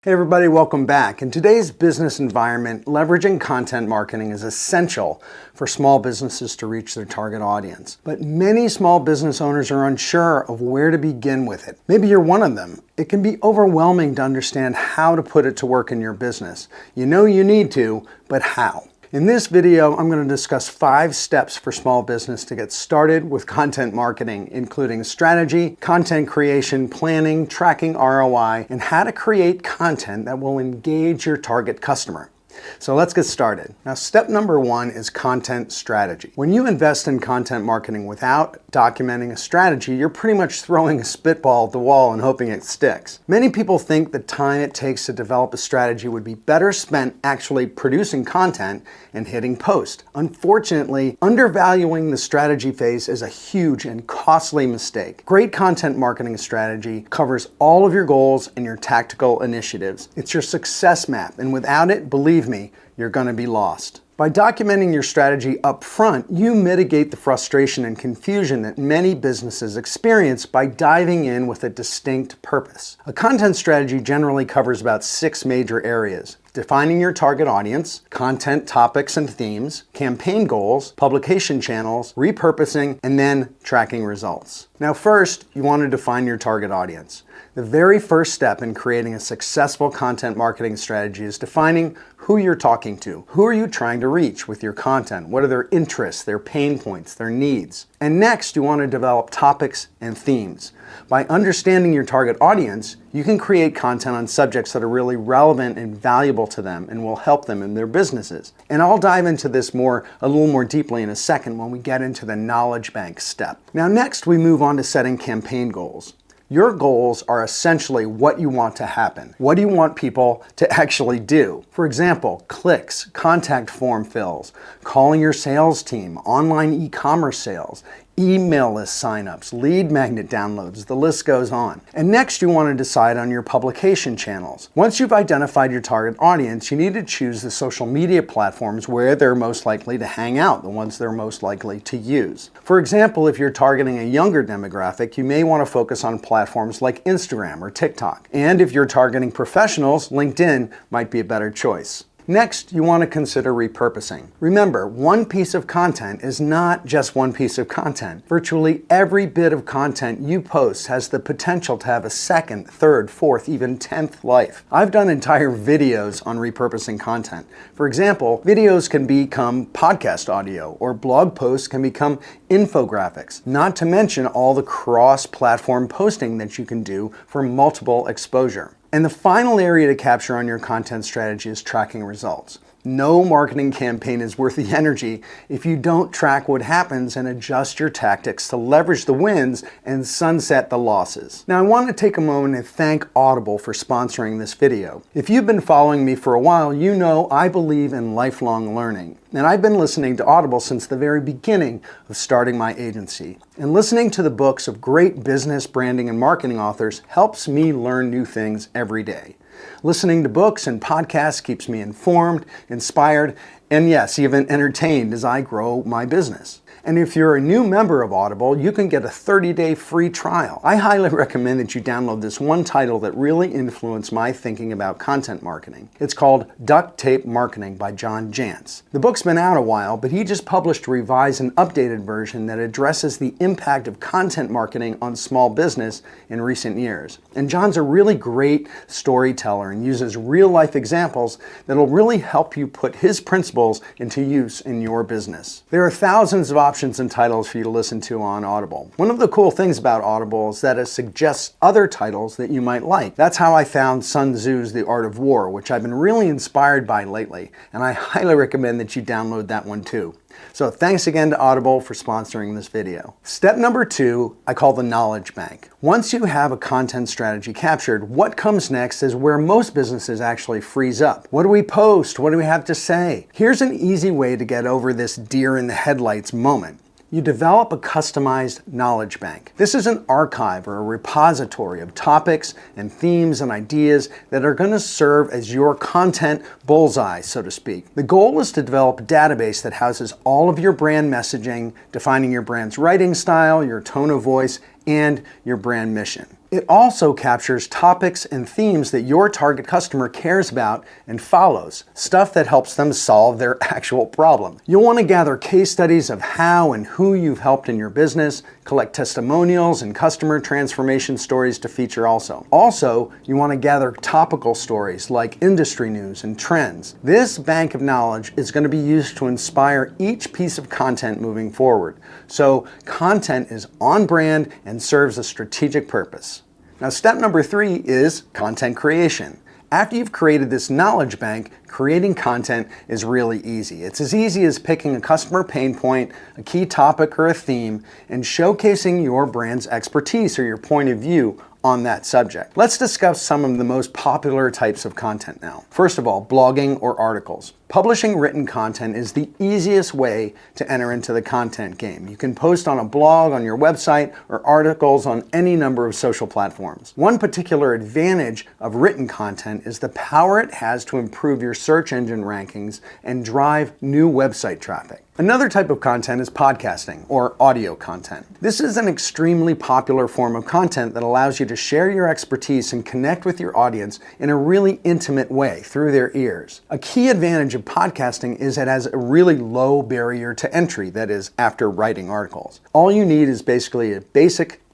Hey everybody, welcome back. In today's business environment, leveraging content marketing is essential for small businesses to reach their target audience. But many small business owners are unsure of where to begin with it. Maybe you're one of them. It can be overwhelming to understand how to put it to work in your business. You know you need to, but how? In this video, I'm going to discuss 5 steps for small business to get started with content marketing, including strategy, content creation, planning, tracking ROI, and how to create content that will engage your target customer. So let's get started. Now, step number 1 is content strategy. When you invest in content marketing without documenting a strategy, you're pretty much throwing a spitball at the wall and hoping it sticks. Many people think the time it takes to develop a strategy would be better spent actually producing content and hitting post. Unfortunately, undervaluing the strategy phase is a huge and costly mistake. Great content marketing strategy covers all of your goals and your tactical initiatives. It's your success map, and without it, believe me, you're going to be lost. By documenting your strategy up front, you mitigate the frustration and confusion that many businesses experience by diving in with a distinct purpose. A content strategy generally covers about 6 major areas: defining your target audience, content topics and themes, campaign goals, publication channels, repurposing, and then tracking results. Now first, you want to define your target audience. The very first step in creating a successful content marketing strategy is defining who you're talking to. Who are you trying to reach with your content? What are their interests, their pain points, their needs? And next, you want to develop topics and themes. By understanding your target audience, you can create content on subjects that are really relevant and valuable to them and will help them in their businesses. And I'll dive into this a little more deeply in a second when we get into the knowledge bank step. Now next, we move on to setting campaign goals. Your goals are essentially what you want to happen. What do you want people to actually do? For example, clicks, contact form fills, calling your sales team, online e-commerce sales, email list signups, lead magnet downloads, the list goes on. And next, you want to decide on your publication channels. Once you've identified your target audience, you need to choose the social media platforms where they're most likely to hang out, the ones they're most likely to use. For example, if you're targeting a younger demographic, you may want to focus on platforms like Instagram or TikTok. And if you're targeting professionals, LinkedIn might be a better choice. Next, you want to consider repurposing. Remember, one piece of content is not just one piece of content. Virtually every bit of content you post has the potential to have a second, third, fourth, even 10th life. I've done entire videos on repurposing content. For example, videos can become podcast audio, or blog posts can become infographics, not to mention all the cross-platform posting that you can do for multiple exposure. And the final area to capture on your content strategy is tracking results. No marketing campaign is worth the energy if you don't track what happens and adjust your tactics to leverage the wins and sunset the losses. Now, I want to take a moment and thank Audible for sponsoring this video. If you've been following me for a while, you know I believe in lifelong learning. And I've been listening to Audible since the very beginning of starting my agency. And listening to the books of great business, branding, and marketing authors helps me learn new things every day. Listening to books and podcasts keeps me informed, inspired, and yes, even entertained as I grow my business. And if you're a new member of Audible, you can get a 30-day free trial. I highly recommend that you download this one title that really influenced my thinking about content marketing. It's called Duct Tape Marketing by John Jantsch. The book's been out a while, but he just published a revised and updated version that addresses the impact of content marketing on small business in recent years. And John's a really great storyteller and uses real-life examples that'll really help you put his principles into use in your business. There are thousands of options and titles for you to listen to on Audible. One of the cool things about Audible is that it suggests other titles that you might like. That's how I found Sun Tzu's The Art of War, which I've been really inspired by lately, and I highly recommend that you download that one too. So thanks again to Audible for sponsoring this video. Step number 2, I call the knowledge bank. Once you have a content strategy captured, what comes next is where most businesses actually freeze up. What do we post? What do we have to say? Here's an easy way to get over this deer in the headlights moment. You develop a customized knowledge bank. This is an archive or a repository of topics and themes and ideas that are going to serve as your content bullseye, so to speak. The goal is to develop a database that houses all of your brand messaging, defining your brand's writing style, your tone of voice, and your brand mission. It also captures topics and themes that your target customer cares about and follows, stuff that helps them solve their actual problem. You'll want to gather case studies of how and who you've helped in your business, collect testimonials and customer transformation stories to feature also. Also, you want to gather topical stories like industry news and trends. This bank of knowledge is going to be used to inspire each piece of content moving forward. So content is on brand and serves a strategic purpose. Now, step number 3 is content creation. After you've created this knowledge bank, creating content is really easy. It's as easy as picking a customer pain point, a key topic or a theme, and showcasing your brand's expertise or your point of view on that subject. Let's discuss some of the most popular types of content now. First of all, blogging or articles. Publishing written content is the easiest way to enter into the content game. You can post on a blog, on your website, or articles on any number of social platforms. One particular advantage of written content is the power it has to improve your search engine rankings and drive new website traffic. Another type of content is podcasting or audio content. This is an extremely popular form of content that allows you to share your expertise and connect with your audience in a really intimate way through their ears. A key advantage of podcasting is it has a really low barrier to entry, that is, after writing articles. All you need is basically a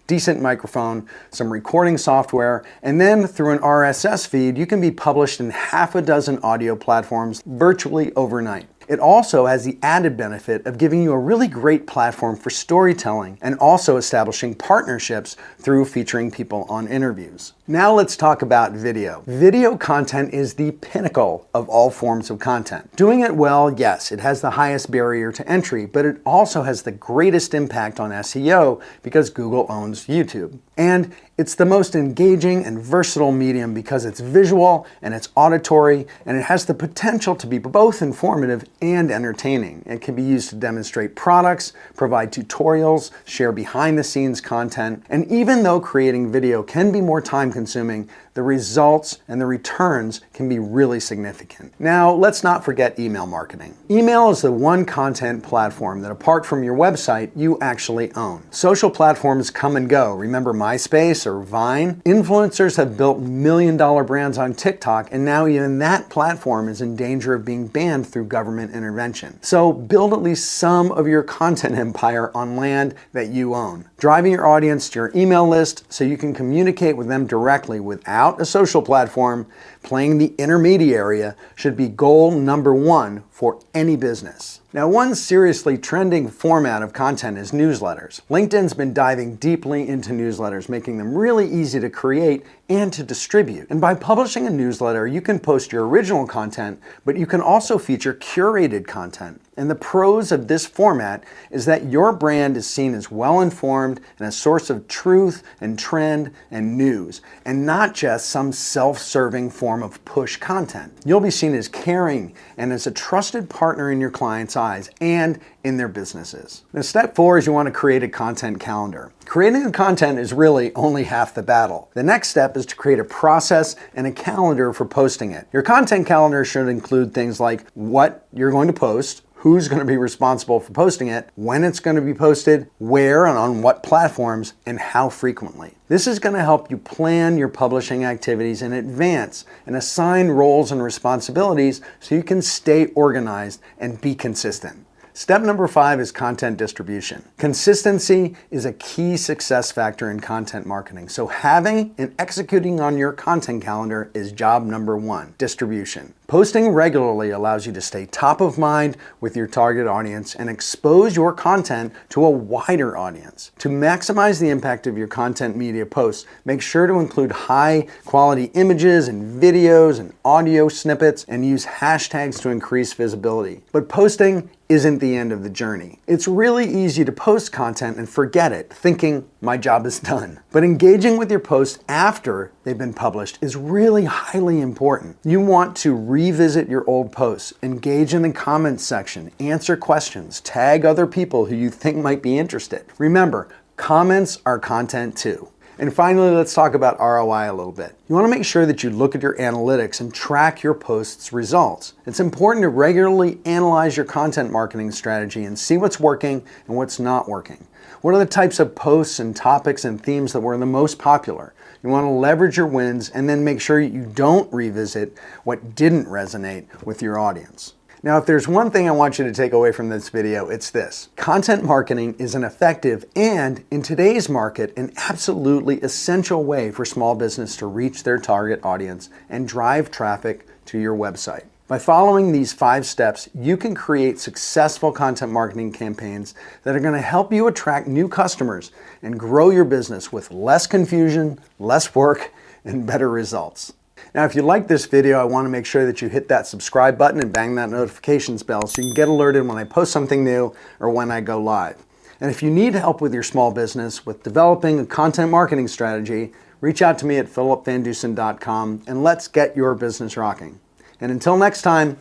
decent microphone, some recording software, and then through an RSS feed, you can be published in half a dozen audio platforms virtually overnight. It also has the added benefit of giving you a really great platform for storytelling and also establishing partnerships through featuring people on interviews. Now let's talk about video. Video content is the pinnacle of all forms of content. Doing it well, yes, it has the highest barrier to entry, but it also has the greatest impact on SEO because Google owns YouTube. And it's the most engaging and versatile medium because it's visual and it's auditory, and it has the potential to be both informative and entertaining. It can be used to demonstrate products, provide tutorials, share behind-the-scenes content, and even though creating video can be more time-consuming, the results and the returns can be really significant. Now, let's not forget email marketing. Email is the one content platform that, apart from your website, you actually own. Social platforms come and go. Remember MySpace or Vine? Influencers have built million-dollar brands on TikTok, and now even that platform is in danger of being banned through government intervention. So build at least some of your content empire on land that you own. Driving your audience to your email list so you can communicate with them directly without a social platform, playing the intermediary, should be goal number 1 for any business. Now, one seriously trending format of content is newsletters. LinkedIn's been diving deeply into newsletters, making them really easy to create and to distribute. And by publishing a newsletter, you can post your original content, but you can also feature curated content. And the pros of this format is that your brand is seen as well-informed and a source of truth and trend and news, and not just some self-serving form of push content. You'll be seen as caring and as a trusted partner in your client's eyes and in their businesses. Now, step 4 is you want to create a content calendar. Creating the content is really only half the battle. The next step is to create a process and a calendar for posting it. Your content calendar should include things like what you're going to post, who's going to be responsible for posting it, when it's going to be posted, where and on what platforms, and how frequently. This is going to help you plan your publishing activities in advance and assign roles and responsibilities so you can stay organized and be consistent. Step number 5 is content distribution. Consistency is a key success factor in content marketing, so having and executing on your content calendar is job number 1, distribution. Posting regularly allows you to stay top of mind with your target audience and expose your content to a wider audience. To maximize the impact of your content media posts, make sure to include high-quality images and videos and audio snippets and use hashtags to increase visibility. But posting isn't the end of the journey. It's really easy to post content and forget it, thinking, my job is done. But engaging with your posts after they've been published is really highly important. You want to revisit your old posts, engage in the comments section, answer questions, tag other people who you think might be interested. Remember, comments are content too. And finally, let's talk about ROI a little bit. You want to make sure that you look at your analytics and track your posts' results. It's important to regularly analyze your content marketing strategy and see what's working and what's not working. What are the types of posts and topics and themes that were the most popular? You want to leverage your wins and then make sure you don't revisit what didn't resonate with your audience. Now, if there's one thing I want you to take away from this video, it's this. Content marketing is an effective and, in today's market, an absolutely essential way for small business to reach their target audience and drive traffic to your website. By following these 5 steps, you can create successful content marketing campaigns that are going to help you attract new customers and grow your business with less confusion, less work, and better results. Now, if you like this video, I want to make sure that you hit that subscribe button and bang that notifications bell so you can get alerted when I post something new or when I go live. And if you need help with your small business with developing a content marketing strategy, reach out to me at philipvandusen.com and let's get your business rocking. And until next time,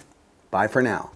bye for now.